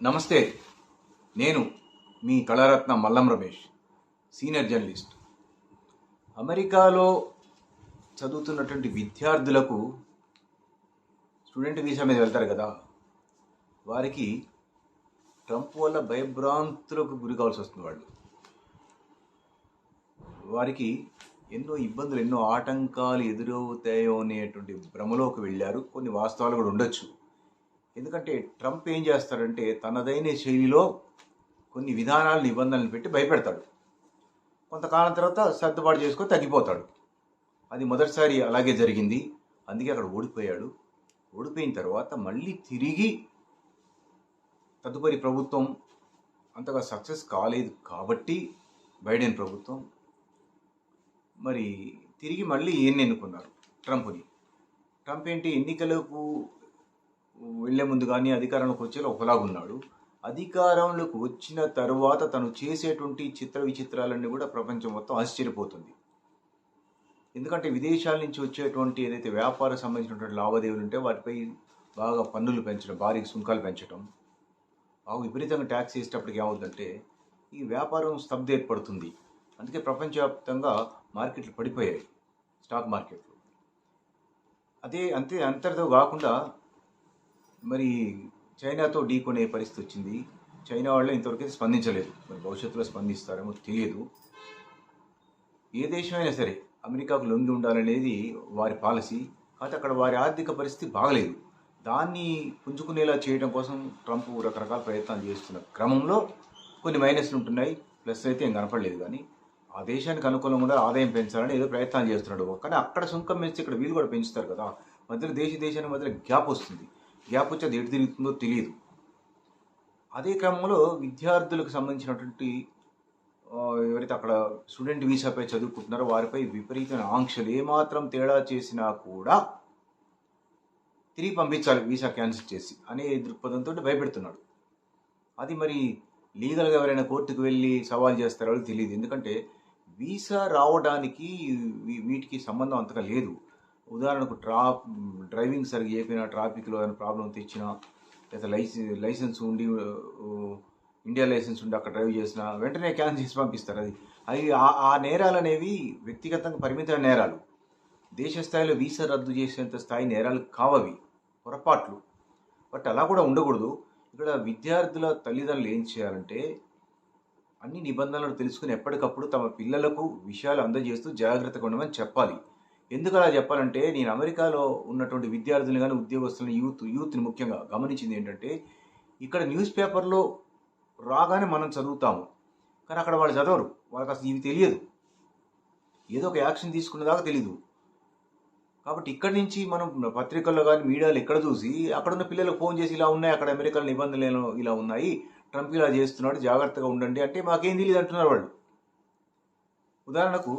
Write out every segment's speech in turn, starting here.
నమస్తే. నేను మీ Kalaratna Mallam Ramesh, senior journalist. అమెరికాలో చదువుతున్నటువంటి విద్యార్థులకు స్టూడెంట్ వీసా మీద వెళ్తారు కదా, వారికి ట్రంప్ వల్ల భయభ్రాంతులకు గురి కావాల్సి వస్తుంది. వారికి ఎన్నో ఇబ్బందులు, ఎన్నో ఆటంకాలు ఎదురవుతాయో అనేటువంటి భ్రమలోకి వెళ్ళారు. కొన్ని వాస్తవాలు కూడా ఉండొచ్చు. ఎందుకంటే ట్రంప్ ఏం చేస్తాడంటే తనదైన శైలిలో కొన్ని విధానాలు, నిబంధనలు పెట్టి భయపెడతాడు. కొంతకాలం తర్వాత సర్దుబాటు చేసుకొని తగ్గిపోతాడు. అది మొదటిసారి అలాగే జరిగింది. అందుకే అక్కడ ఓడిపోయాడు. ఓడిపోయిన తర్వాత మళ్ళీ తిరిగి తదుపరి ప్రభుత్వం అంతగా సక్సెస్ కాలేదు కాబట్టి బైడెన్ ప్రభుత్వం మరి తిరిగి మళ్ళీ ఈయన్ని ఎన్నుకున్నారు, ట్రంప్ని. ట్రంప్ ఏంటి, ఎన్నికలకు వెళ్లే ముందు కానీ అధికారంలోకి వచ్చేలా ఒకలాగున్నాడు. అధికారంలోకి వచ్చిన తరువాత తను చేసేటువంటి చిత్ర విచిత్రాలన్నీ కూడా ప్రపంచం మొత్తం ఆశ్చర్యపోతుంది. ఎందుకంటే విదేశాల నుంచి వచ్చేటువంటి ఏదైతే వ్యాపార సంబంధించినటువంటి లావాదేవీలు ఉంటే వాటిపై బాగా పన్నులు పెంచడం, భారీ సుంకాలు పెంచడం, బాగా విపరీతంగా ట్యాక్స్ వేసేటప్పటికి ఏమవుతుందంటే ఈ వ్యాపారం స్తబ్ద ఏర్పడుతుంది. అందుకే ప్రపంచవ్యాప్తంగా మార్కెట్లు పడిపోయాయి, స్టాక్ మార్కెట్లు. అంతటితో కాకుండా మరి చైనాతో ఢీకొనే పరిస్థితి వచ్చింది. చైనా వాళ్ళే ఇంతవరకు స్పందించలేదు. మరి భవిష్యత్తులో స్పందిస్తారేమో తెలియదు. ఏ దేశమైనా సరే అమెరికాకు లొంగి ఉండాలనేది వారి పాలసీ. కాకపోతే అక్కడ వారి ఆర్థిక పరిస్థితి బాగలేదు. దాన్ని పుంజుకునేలా చేయడం కోసం ట్రంప్ రకరకాల ప్రయత్నాలు చేస్తున్న క్రమంలో కొన్ని మైనస్లు ఉంటున్నాయి, ప్లస్ అయితే ఏం కనపడలేదు. కానీ ఆ దేశానికి అనుకూలంగా కూడా ఆదాయం పెంచాలని ఏదో ప్రయత్నాలు చేస్తున్నాడు. కానీ అక్కడ సుంకం పెంచి ఇక్కడ వీళ్ళు కూడా పెంచుతారు కదా, మధ్యలో దేశానికి మధ్యలో గ్యాప్ వస్తుంది. గ్యాప్ వచ్చి అది ఎటు తిరుగుతుందో తెలియదు. అదే క్రమంలో విద్యార్థులకు సంబంధించినటువంటి ఎవరైతే అక్కడ స్టూడెంట్ వీసాపై చదువుకుంటున్నారో వారిపై విపరీతమైన ఆంక్షలు. ఏమాత్రం తేడా చేసినా కూడా తిరిగి పంపించాలి వీసా క్యాన్సిల్ చేసి అనే దృక్పథంతో భయపెడుతున్నాడు. అది మరి లీగల్గా ఎవరైనా కోర్టుకు వెళ్ళి సవాల్ చేస్తారో తెలియదు. ఎందుకంటే వీసా రావడానికి వీటికి సంబంధం అంతగా లేదు. ఉదాహరణకు డ్రైవింగ్ సరిగ్గా చేయకపోయినా, ట్రాఫిక్లో ఏమైనా ప్రాబ్లం తెచ్చినా, లేదా లైసెన్స్ ఉండి ఇండియా లైసెన్స్ ఉండి అక్కడ డ్రైవ్ చేసినా వెంటనే క్యాన్సిల్ చేసి పంపిస్తారు. అవి ఆ నేరాలు అనేవి వ్యక్తిగతంగా పరిమితమైన నేరాలు. దేశ స్థాయిలో వీసా రద్దు చేసేంత స్థాయి నేరాలు కావవి, పొరపాట్లు. బట్ అలా కూడా ఉండకూడదు. ఇక్కడ విద్యార్థుల తల్లిదండ్రులు ఏం చేయాలంటే అన్ని నిబంధనలు తెలుసుకుని ఎప్పటికప్పుడు తమ పిల్లలకు విషయాలు అందజేస్తూ జాగ్రత్తగా ఉండమని చెప్పాలి. ఎందుకు అలా చెప్పాలంటే, నేను అమెరికాలో ఉన్నటువంటి విద్యార్థులు కానీ ఉద్యోగస్తులను యూత్ని ముఖ్యంగా గమనించింది ఏంటంటే, ఇక్కడ న్యూస్ పేపర్లో రాగానే మనం చదువుతాము, కానీ అక్కడ వాళ్ళు చదవరు. వాళ్ళకి అసలు ఇవి తెలియదు. ఏదో ఒక యాక్షన్ తీసుకునేదాకా తెలీదు. కాబట్టి ఇక్కడి నుంచి మనం పత్రికల్లో కానీ మీడియాలో ఎక్కడ చూసి అక్కడున్న పిల్లలకు ఫోన్ చేసి ఇలా ఉన్నాయి, అక్కడ అమెరికాలో నిబంధనలు ఇలా ఉన్నాయి, ట్రంప్ ఇలా చేస్తున్నాడు, జాగ్రత్తగా ఉండండి అంటే మాకేం తెలియదు అంటున్నారు వాళ్ళు. ఉదాహరణకు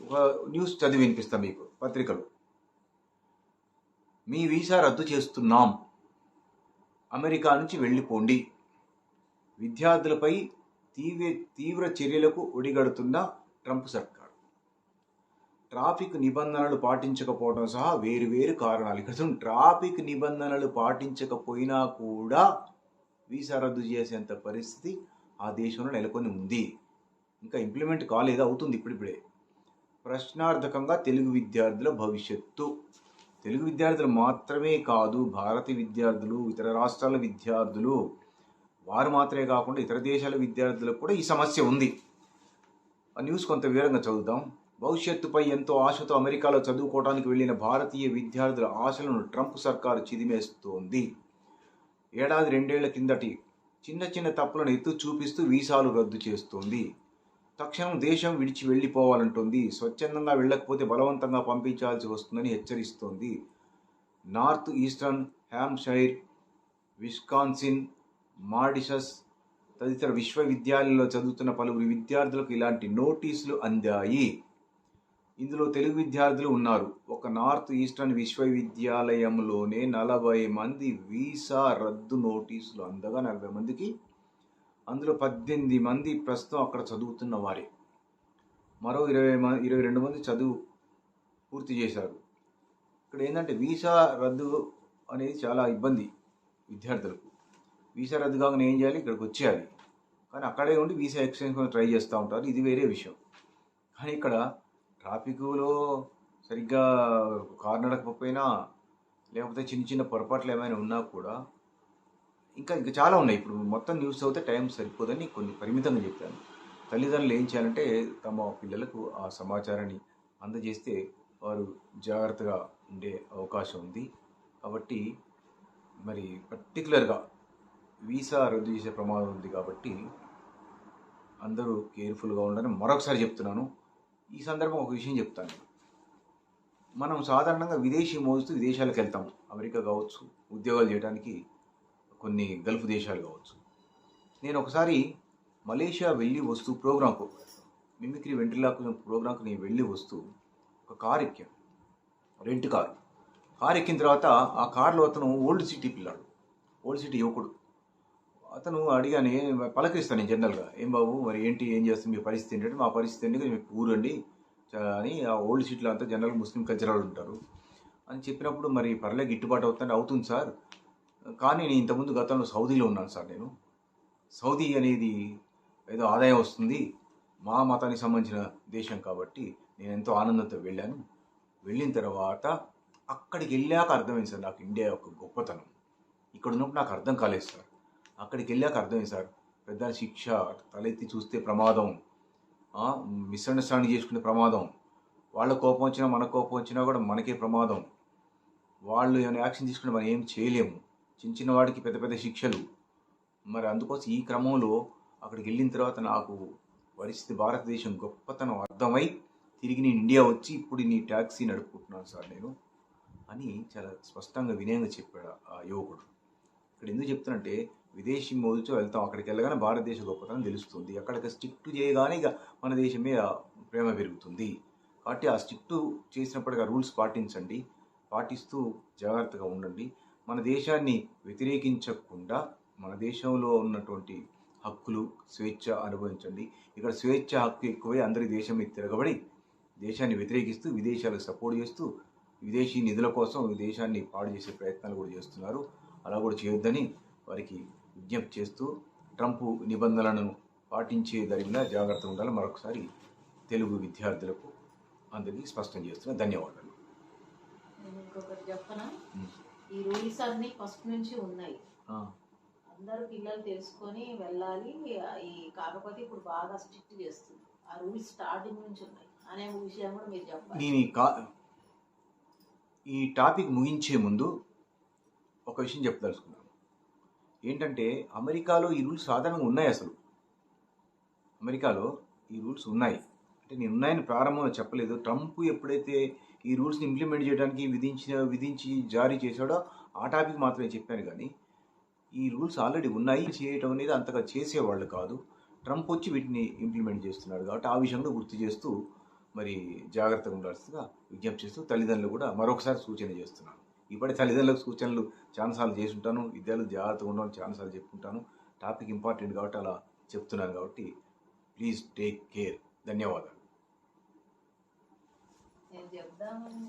ఒక న్యూస్ చదివి వినిపిస్తాం మీకు. పత్రికలు, మీ వీసా రద్దు చేస్తున్నాం, అమెరికా నుంచి వెళ్ళిపోండి, విద్యార్థులపై తీవ్ర చర్యలకు ఒడిగడుతున్న ట్రంప్ సర్కార్, ట్రాఫిక్ నిబంధనలు పాటించకపోవడం సహా వేరు కారణాలు. ఇక్కడ ట్రాఫిక్ నిబంధనలు పాటించకపోయినా కూడా వీసా రద్దు చేసేంత పరిస్థితి ఆ దేశంలో నెలకొని ఉంది. ఇంకా ఇంప్లిమెంట్ కాలేదు, అవుతుంది ఇప్పుడిప్పుడే. ప్రశ్నార్థకంగా తెలుగు విద్యార్థుల భవిష్యత్తు. తెలుగు విద్యార్థులు మాత్రమే కాదు, భారతీయ విద్యార్థులు, ఇతర రాష్ట్రాల విద్యార్థులు, వారు మాత్రమే కాకుండా ఇతర దేశాల విద్యార్థులకు కూడా ఈ సమస్య ఉంది. ఆ న్యూస్ కొంత వివరంగా చదువుదాం. భవిష్యత్తుపై ఎంతో ఆశతో అమెరికాలో చదువుకోవడానికి వెళ్లిన భారతీయ విద్యార్థుల ఆశలను ట్రంప్ సర్కారు చిదిమేస్తోంది. ఏడాది రెండేళ్ల కిందటి చిన్న తప్పులను ఎత్తు చూపిస్తూ వీసాలు రద్దు చేస్తోంది. తక్షణం దేశం విడిచి వెళ్ళిపోవాలంటోంది. స్వచ్ఛందంగా వెళ్ళకపోతే బలవంతంగా పంపించాల్సి వస్తుందని హెచ్చరిస్తోంది. నార్త్ ఈస్టర్న్ హ్యాంప్షైర్, విస్కాన్సిన్, మాడిసస్ తదితర విశ్వవిద్యాలయాల్లో చదువుతున్న పలువురు విద్యార్థులకు ఇలాంటి నోటీసులు అందాయి. ఇందులో తెలుగు విద్యార్థులు ఉన్నారు. ఒక నార్త్ ఈస్టర్న్ విశ్వవిద్యాలయంలోనే 40 మంది వీసా రద్దు నోటీసులు అందగా 40 మందికి, అందులో 18 మంది ప్రస్తుతం అక్కడ చదువుతున్న వారే. మరో 22 మంది చదువు పూర్తి చేశారు. ఇక్కడ ఏంటంటే వీసా రద్దు అనేది చాలా ఇబ్బంది విద్యార్థులకు. వీసా రద్దు కాగానే ఏం చేయాలి, ఇక్కడికి వచ్చేయాలి. కానీ అక్కడే ఉండి వీసా ఎక్స్టెన్షన్ ట్రై చేస్తూ ఉంటారు, ఇది వేరే విషయం. కానీ ఇక్కడ ట్రాఫిక్లో సరిగ్గా కారు నడకపోయినా, లేకపోతే చిన్న చిన్న పొరపాట్లు ఏమైనా ఉన్నా కూడా ఇంకా చాలా ఉన్నాయి. ఇప్పుడు మొత్తం న్యూస్ చదివితే టైం సరిపోదని కొన్ని పరిమితంగా చెప్పాను. తల్లిదండ్రులు ఏం చేయాలంటే తమ పిల్లలకు ఆ సమాచారాన్ని అందజేస్తే వారు జాగ్రత్తగా ఉండే అవకాశం ఉంది. కాబట్టి మరి పర్టికులర్గా వీసా రద్దు చేసే ప్రమాదం ఉంది కాబట్టి అందరూ కేర్ఫుల్గా ఉండాలని మరొకసారి చెప్తున్నాను. ఈ సందర్భం ఒక విషయం చెప్తాను. మనం సాధారణంగా విదేశీ మోజుతూ విదేశాలకు వెళ్తాం. అమెరికా కావచ్చు, ఉద్యోగాలు చేయడానికి కొన్ని గల్ఫ్ దేశాలు కావచ్చు. నేను ఒకసారి మలేషియా వెళ్ళి వస్తూ ప్రోగ్రాంకు, మిమిక్రీ వెంట్రిలాకు ప్రోగ్రాంకు నేను వెళ్ళి వస్తూ ఒక కారు ఎక్కాను, రెంట్ కారు ఎక్కిన తర్వాత ఆ కారులో అతను ఓల్డ్ సిటీ పిల్లాడు, ఓల్డ్ సిటీ యువకుడు. అతను అడిగానే పలకరిస్తాను నేను జనరల్గా, ఏం బాబు మరి ఏంటి, ఏం చేస్తుంది, మీ పరిస్థితి ఏంటంటే, మా పరిస్థితి ఏంటి, మీకు ఊరండి అని. ఆ ఓల్డ్ సిటీలో అంతా జనరల్గా ముస్లిం కల్చరల్ ఉంటారు అని చెప్పినప్పుడు, మరి పర్లే గిట్టుబాటు అవుతుంది సార్, కానీ నేను ఇంతకుముందు గతంలో సౌదీలో ఉన్నాను సార్. నేను సౌదీ అనేది ఏదో ఆదాయం వస్తుంది, మా మతానికి సంబంధించిన దేశం కాబట్టి నేను ఎంతో ఆనందంతో వెళ్ళాను. వెళ్ళిన తర్వాత అక్కడికి వెళ్ళాక అర్థమైంది సార్ నాకు ఇండియా యొక్క గొప్పతనం. ఇక్కడ ఉన్నప్పుడు నాకు అర్థం కాలేదు సార్, అక్కడికి వెళ్ళాక అర్థమైంది సార్. పెద్ద శిక్ష, తలెత్తి చూస్తే ప్రమాదం, మిస్అండర్స్టాండింగ్ చేసుకునే ప్రమాదం, వాళ్ళ కోపం వచ్చినా మన కోపం వచ్చినా కూడా మనకే ప్రమాదం. వాళ్ళు ఏమైనా యాక్షన్ తీసుకుంటే మనం ఏం చేయలేము, చిన్న చిన్న వాడికి పెద్ద పెద్ద శిక్షలు. మరి అందుకోసం ఈ క్రమంలో అక్కడికి వెళ్ళిన తర్వాత నాకు పరిస్థితి, భారతదేశం గొప్పతనం అర్థమై తిరిగి నేను ఇండియా వచ్చి ఇప్పుడు నీ ట్యాక్సీ నడుపుకుంటున్నాను సార్ నేను అని చాలా స్పష్టంగా వినయంగా చెప్పాడు ఆ యువకుడు. ఇక్కడ ఎందుకు చెప్తానంటే, విదేశీ మోజుతో వెళ్తాం, అక్కడికి వెళ్ళగానే భారతదేశ గొప్పతనం తెలుస్తుంది. అక్కడికి స్టిక్ చేయగానే ఇక మన దేశం మీద ప్రేమ పెరుగుతుంది. కాబట్టి ఆ స్టిక్ చేసినప్పటికీ రూల్స్ పాటించండి, పాటిస్తూ జాగ్రత్తగా ఉండండి. మన దేశాన్ని వ్యతిరేకించకుండా మన దేశంలో ఉన్నటువంటి హక్కులు, స్వేచ్ఛ అనుభవించండి. ఇక్కడ స్వేచ్ఛ హక్కు ఎక్కువై అందరి దేశం మీద తిరగబడి దేశాన్ని వ్యతిరేకిస్తూ, విదేశాలకు సపోర్ట్ చేస్తూ, విదేశీ నిధుల కోసం దేశాన్ని పాడు చేసే ప్రయత్నాలు కూడా చేస్తున్నారు. అలా కూడా చేయొద్దని వారికి విజ్ఞప్తి చేస్తూ, ట్రంప్ నిబంధనలను పాటించే దరిమిలా జాగ్రత్తగా ఉండాలని మరొకసారి తెలుగు విద్యార్థులకు అందరికీ స్పష్టం చేస్తున్నా. ధన్యవాదాలు. నేను ఇంకొకటి చెప్పనా, ఈ రూల్స్ అన్ని ఫస్ట్ నుంచి ఉన్నాయి, అందరూ పిల్లలు తెలుసుకొని వెళ్ళాలి. ఈ కాకపోతే ఇప్పుడు బాగా స్ట్రిక్ట్ చేస్తుంది, ఆ రూల్స్ స్టార్టింగ్ నుంచి ఉన్నాయి అనే విషయం కూడా మీరు చెప్పాలి. నేను ఈ టాపిక్ ముగించే ముందు ఒక విషయం చెప్పదలుచుకున్నాను. ఏంటంటే, అమెరికాలో ఈ రూల్స్ సాధారణంగా ఉన్నాయి. అసలు అమెరికాలో ఈ రూల్స్ ఉన్నాయి అంటే, నేను ఉన్నాయని ప్రారంభంలో చెప్పలేదు. ట్రంప్ ఎప్పుడైతే ఈ రూల్స్ని ఇంప్లిమెంట్ చేయడానికి విధించి జారీ చేశాడో ఆ టాపిక్ మాత్రమే చెప్పాను. కానీ ఈ రూల్స్ ఆల్రెడీ ఉన్నాయి, చేయటం అనేది అంతగా చేసేవాళ్ళు కాదు. ట్రంప్ వచ్చి వీటిని ఇంప్లిమెంట్ చేస్తున్నాడు కాబట్టి ఆ విషయంలో గుర్తు చేస్తూ మరి జాగ్రత్తగా ఉండాల్సిందిగా విజ్ఞప్తి చేస్తూ, తల్లిదండ్రులు కూడా మరొకసారి సూచన చేస్తున్నాను. ఇప్పటి తల్లిదండ్రులకు సూచనలు చాలాసార్లు చేసి ఉంటాను, విద్యార్థులు జాగ్రత్తగా ఉండడం చాలాసార్లు చెప్పుకుంటాను. టాపిక్ ఇంపార్టెంట్ కాబట్టి అలా చెప్తున్నాను. కాబట్టి ప్లీజ్ టేక్ కేర్. ధన్యవాదాలు. నేను చెప్దామని